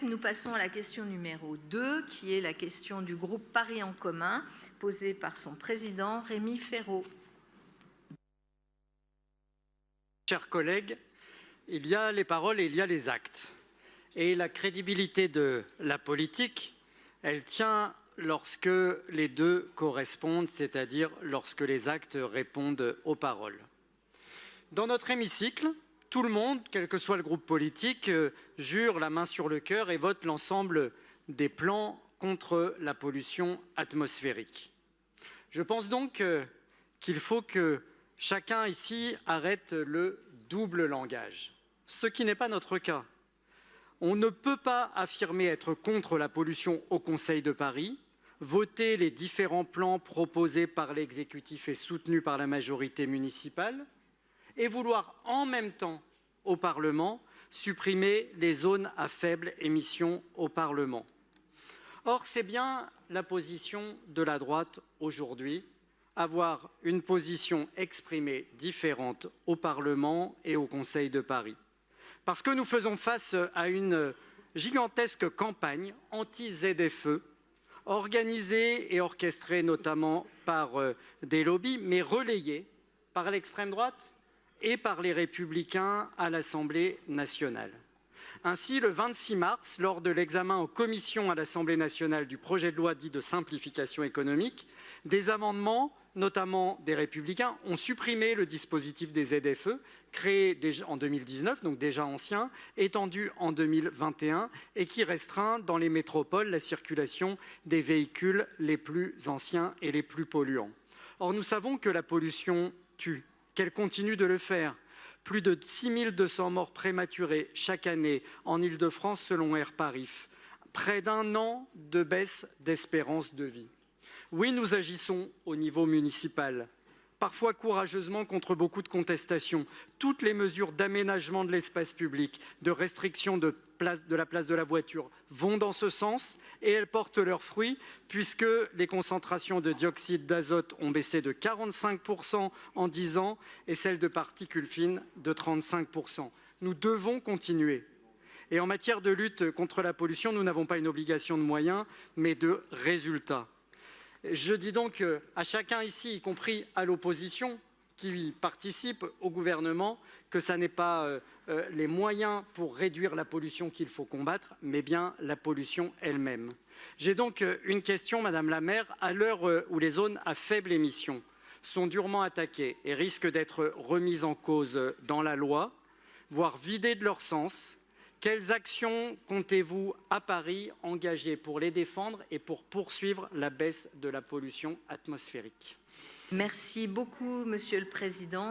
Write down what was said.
Nous passons à la question numéro 2, qui est la question du groupe Paris en commun, posée par son président Rémi Féraud. Chers collègues, il y a les paroles et il y a les actes. Et la crédibilité de la politique, elle tient lorsque les deux correspondent, c'est-à-dire lorsque les actes répondent aux paroles. Dans notre hémicycle, tout le monde, quel que soit le groupe politique, jure la main sur le cœur et vote l'ensemble des plans contre la pollution atmosphérique. Je pense donc qu'il faut que chacun ici arrête le double langage, ce qui n'est pas notre cas. On ne peut pas affirmer être contre la pollution au Conseil de Paris, voter les différents plans proposés par l'exécutif et soutenus par la majorité municipale, et vouloir en même temps au Parlement supprimer les zones à faible émission au Parlement. Or, c'est bien la position de la droite aujourd'hui, avoir une position exprimée différente au Parlement et au Conseil de Paris. Parce que nous faisons face à une gigantesque campagne anti-ZFE, organisée et orchestrée notamment par des lobbies, mais relayée par l'extrême droite et par les Républicains à l'Assemblée nationale. Ainsi, le 26 mars, lors de l'examen en commission à l'Assemblée nationale du projet de loi dit de simplification économique, des amendements, notamment des Républicains, ont supprimé le dispositif des ZFE, créé en 2019, donc déjà ancien, étendu en 2021 et qui restreint dans les métropoles la circulation des véhicules les plus anciens et les plus polluants. Or, nous savons que la pollution tue, qu'elle continue de le faire. Plus de 6200 morts prématurées chaque année en Île-de-France selon Airparif. Près d'un an de baisse d'espérance de vie. Oui, nous agissons au niveau municipal, parfois courageusement contre beaucoup de contestations. Toutes les mesures d'aménagement de l'espace public, de restriction de la place de la voiture vont dans ce sens et elles portent leurs fruits puisque les concentrations de dioxyde d'azote ont baissé de 45% en 10 ans et celles de particules fines de 35%. Nous devons continuer. Et en matière de lutte contre la pollution, nous n'avons pas une obligation de moyens, mais de résultats. Je dis donc à chacun ici, y compris à l'opposition, qui participe au gouvernement, que ce n'est pas les moyens pour réduire la pollution qu'il faut combattre, mais bien la pollution elle-même. J'ai donc une question, Madame la maire. À l'heure où les zones à faible émission sont durement attaquées et risquent d'être remises en cause dans la loi, voire vidées de leur sens, quelles actions comptez-vous à Paris engager pour les défendre et pour poursuivre la baisse de la pollution atmosphérique ? Merci beaucoup, Monsieur le Président.